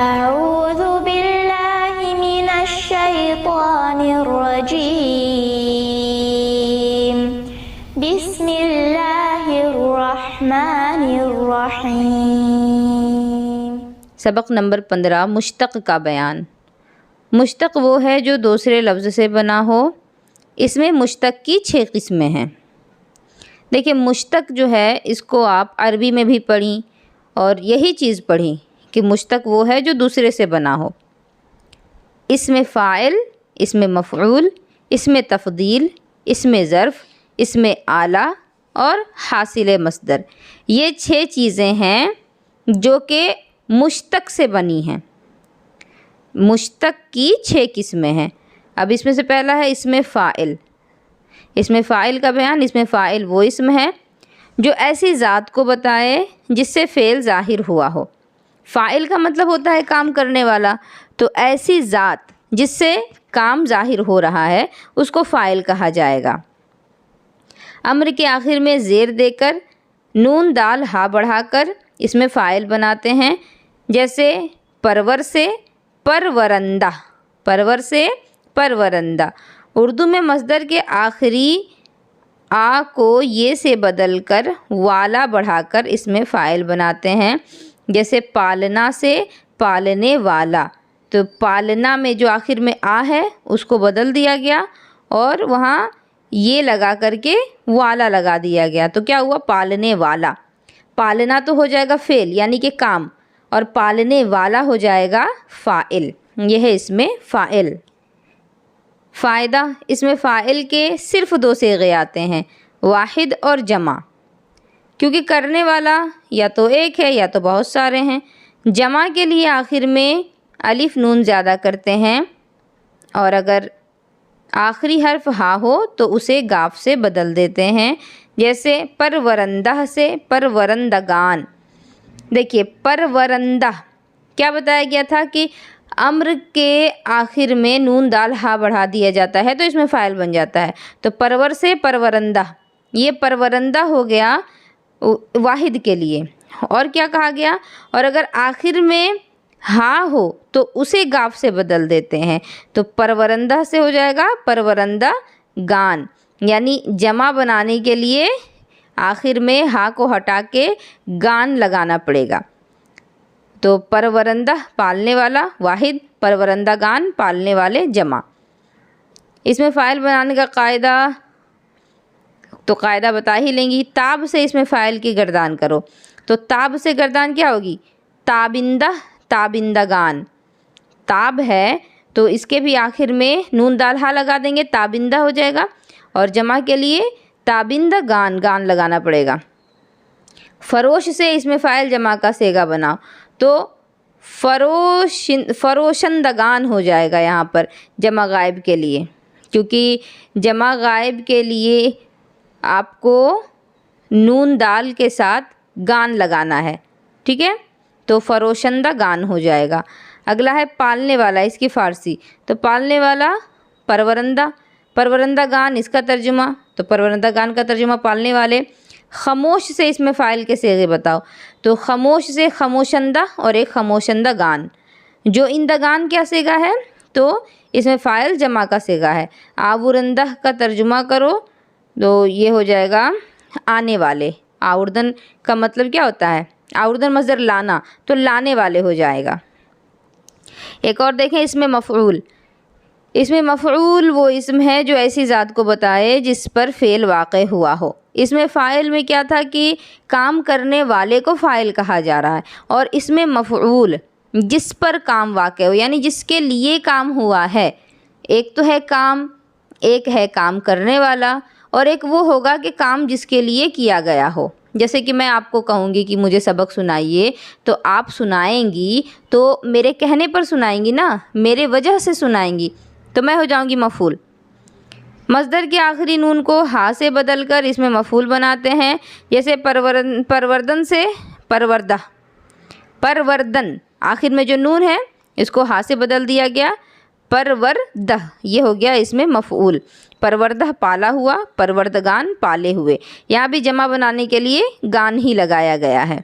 अऊज़ु बिल्लाहि मिनश शैतानिर रजीम। बिस्मिल्लाहिर रहमानिर रहीम। सबक नंबर 15 मुश्तक़ का बयान। मुश्तक़ वो है जो दूसरे लफ्ज़ से बना हो। इसमें मुश्तक़ की 6 किस्में हैं। देखिए, मुश्तक़ जो है इसको आप अरबी में भी पढ़ी और यही चीज़ पढ़ी कि मुश्तक़ वो है जो दूसरे से बना हो। इसमें फ़ाइल, इसमें मफ़ऊल, इसमें तफ़दील, इसमें ज़र्फ़, इसमें आला और हासिल मस्दर। ये 6 चीज़ें हैं जो कि मुश्तक़ से बनी हैं। मुश्तक़ की 6 किस्में हैं। अब इसमें से पहला है इसमें फ़ाइल। इसमें फ़ाइल का बयान। इसमें फ़ाइल वो इस्म है जो ऐसी ज़ात को बताए जिससे फ़ेल ज़ाहिर हुआ हो। फ़ाइल का मतलब होता है काम करने वाला, तो ऐसी ज़ात जिससे काम ज़ाहिर हो रहा है उसको फ़ाइल कहा जाएगा। अम्र के आखिर में ज़ेर देकर नून दाल हा बढ़ाकर इसमें फ़ाइल बनाते हैं। जैसे परवर से परवरंदा, परवर से परवरंदा। उर्दू में मस्दर के आखिरी आ को ये से बदलकर वाला बढ़ाकर इसमें फ़ाइल बनाते हैं। जैसे पालना से पालने वाला, तो पालना में जो आखिर में आ है उसको बदल दिया गया और वहाँ ये लगा करके वाला लगा दिया गया, तो क्या हुआ? पालने वाला। पालना तो हो जाएगा फ़ेल यानी कि काम, और पालने वाला हो जाएगा फ़ाइल। यह है इसमें फ़ाइल। फ़ायदा, इसमें फ़ाइल के सिर्फ़ 2 सीगे आते हैं, वाहिद और जमा, क्योंकि करने वाला या तो एक है या तो बहुत सारे हैं। जमा के लिए आखिर में अलिफ नून ज़्यादा करते हैं और अगर आखिरी हर्फ हा हो तो उसे गाफ से बदल देते हैं। जैसे परवरंदा से परवरंदगान। देखिए, परवरंदा क्या बताया गया था कि अम्र के आखिर में नून दाल हा बढ़ा दिया जाता है तो इसमें फ़ाइल बन जाता है। तो परवर से परवरंदा, ये परवरंदा हो गया वाहिद के लिए। और क्या कहा गया? और अगर आखिर में हा हो तो उसे गाफ से बदल देते हैं, तो परवरंदा से हो जाएगा परवरंदा गान। यानी जमा बनाने के लिए आखिर में हा को हटा के गान लगाना पड़ेगा। तो परवरंदा पालने वाला वाहिद, परवरंदा गान पालने वाले जमा। इसमें फ़ाइल बनाने का कायदा तो कायदा बता ही लेंगी। ताब से इसमें फ़ाइल की गर्दान करो, तो ताब से गर्दान क्या होगी? ताबिंदा, ताबिंदागान। ताब है तो इसके भी आखिर में नून दाल हा लगा देंगे, ताबिंदा हो जाएगा। और जमा के लिए ताबिंदा गान, गान लगाना पड़ेगा। फ़रोश से इसमें फ़ाइल जमा का सेगा बनाओ, तो फ़रोशंदगान हो जाएगा यहाँ पर जमा गायब के लिए, क्योंकि जमा गायब के लिए आपको नून दाल के साथ गान लगाना है। ठीक है, तो फ़रोशंदा गान हो जाएगा। अगला है पालने वाला, इसकी फ़ारसी। तो पालने वाला परवरंदा, परवरंदा गान इसका तर्जुमा, तो परवरंदा गान का तर्जुमा पालने वाले। ख़मोश से इसमें फ़ाइल के सेगे बताओ, तो ख़मोश से ख़मोशंदा और एक ख़मोशंदा गान। जो इंदगान क्या सेगा है? तो इसमें फ़ाइल जमा का सेगा है। आबुरंदा का तर्जुमा करो तो ये हो जाएगा आने वाले। आउर्दन का मतलब क्या होता है? आउर्दन मज़दर लाना, तो लाने वाले हो जाएगा। एक और देखें इसमें मफ़ऊल। इसमें मफ़ऊल वो इस्म है जो ऐसी ज़ात को बताए जिस पर फ़ेल वाक़े हुआ हो। इसमें फ़ाइल में क्या था कि काम करने वाले को फ़ाइल कहा जा रहा है, और इसमें मफ़ऊल जिस पर काम वाक़े हो, यानी जिसके लिए काम हुआ है। एक तो है काम, एक है काम करने वाला, और एक वो होगा कि काम जिसके लिए किया गया हो। जैसे कि मैं आपको कहूँगी कि मुझे सबक सुनाइए, तो आप सुनाएंगी तो मेरे कहने पर सुनाएंगी ना, मेरे वजह से सुनाएंगी, तो मैं हो जाऊँगी मफ़ऊल। मस्दर के आखिरी नून को हा से बदलकर इसमें मफ़ऊल बनाते हैं। जैसे परवरदन से परवरदा, परवरदन आखिर में जो नून है इसको हा से बदल दिया गया, परवरदह, ये हो गया इसमें मफ़ऊल। परवरदह पाला हुआ, परवरदगान पाले हुए। यहाँ भी जमा बनाने के लिए गान ही लगाया गया है।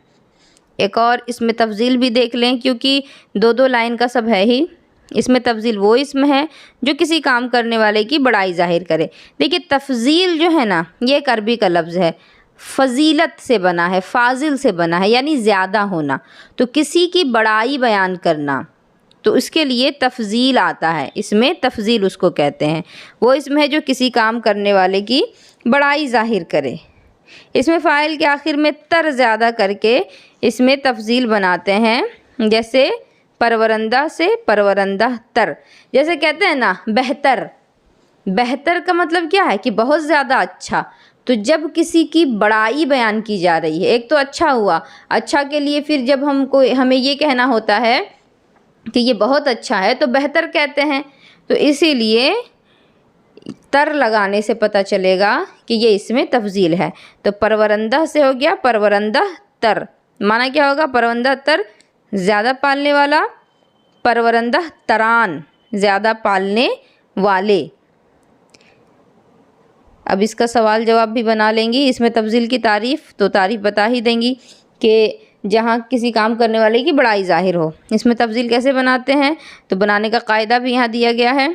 एक और इसमें तफज़ील भी देख लें, क्योंकि दो दो लाइन का सब है ही। इसमें तफज़ील वो इसम है जो किसी काम करने वाले की बड़ाई ज़ाहिर करे। देखिए तफज़ील जो है ना, ये एक अरबी का लफ्ज़ है, फ़जीलत से बना है, फ़ाजिल से बना है, यानी ज़्यादा होना। तो किसी की बड़ाई बयान करना, तो इसके लिए तफज़ील आता है, इसमें तफज़ील उसको कहते हैं। वो इसमें है जो किसी काम करने वाले की बड़ाई ज़ाहिर करे। इसमें फ़ाइल के आखिर में तर ज़्यादा करके इसमें तफज़ील बनाते हैं, जैसे परवरंदा से परवरंदा तर। जैसे कहते हैं ना बेहतर, बेहतर का मतलब क्या है कि बहुत ज़्यादा अच्छा। तो जब किसी की बड़ाई बयान की जा रही है, एक तो अच्छा हुआ, अच्छा के लिए फिर जब हमें ये कहना होता है कि ये बहुत अच्छा है तो बेहतर कहते हैं। तो इसीलिए तर लगाने से पता चलेगा कि ये इसमें तफज़ील है। तो परवरंदा से हो गया परवरंदा तर, माना क्या होगा, परवरंदा तर ज़्यादा पालने वाला, परवरंदा तरान ज़्यादा पालने वाले। अब इसका सवाल जवाब भी बना लेंगी। इसमें तफज़ील की तारीफ़ तो तारीफ़ बता ही देंगी कि जहाँ किसी काम करने वाले की बड़ाई ज़ाहिर हो। इसमें तफज़ील कैसे बनाते हैं, तो बनाने का कायदा भी यहाँ दिया गया है।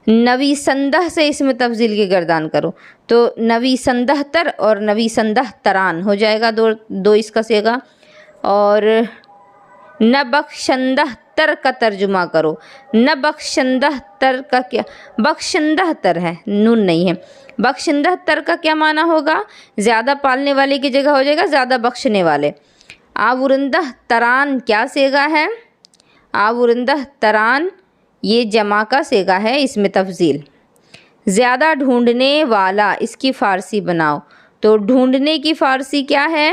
नवीसंदह से इसमें तफज़ील की गर्दान करो, तो नवीसंदह तर और नवीसंदह तरान हो जाएगा, दो इसका सेगा। और नबख्शंदह तर का तर्जुमा करो। नबख्शंदह तर का क्या, बख्शंदह तर है, नून नहीं है। बख्शंदह तर का क्या माना होगा, ज़्यादा पालने वाले की जगह हो जाएगा ज़्यादा बख्शने वाले। आवुरंदह तरान क्या सेगा है, आवुरंदह तरान ये जमा का सेगा है। इसमें तफज़ील ज़्यादा ढूंढने वाला, इसकी फ़ारसी बनाओ। तो ढूंढने की फ़ारसी क्या है,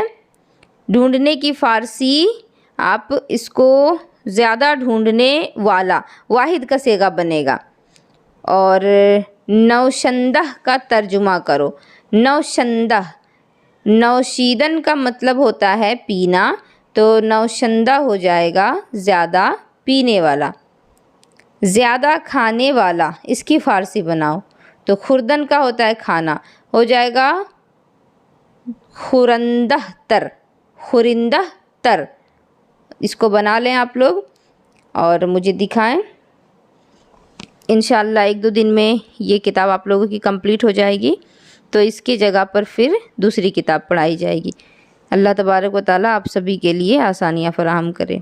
ढूंढने की फ़ारसी आप इसको ज़्यादा ढूंढने वाला, वाहिद का सेगा बनेगा। और नौशंदह का तर्जुमा करो। नौशंदह, नौशीदन का मतलब होता है पीना, तो नौशंदा हो जाएगा ज़्यादा पीने वाला। ज़्यादा खाने वाला, इसकी फ़ारसी बनाओ। तो खुर्दन का होता है खाना, हो जाएगा खुरंदह तर, खुरिंदह तर। इसको बना लें आप लोग और मुझे दिखाएं। इंशाअल्लाह 1-2 दिन में ये किताब आप लोगों की कंप्लीट हो जाएगी, तो इसकी जगह पर फिर दूसरी किताब पढ़ाई जाएगी। अल्लाह तबारक व तआला आप सभी के लिए आसानियाँ फ़राहम करे।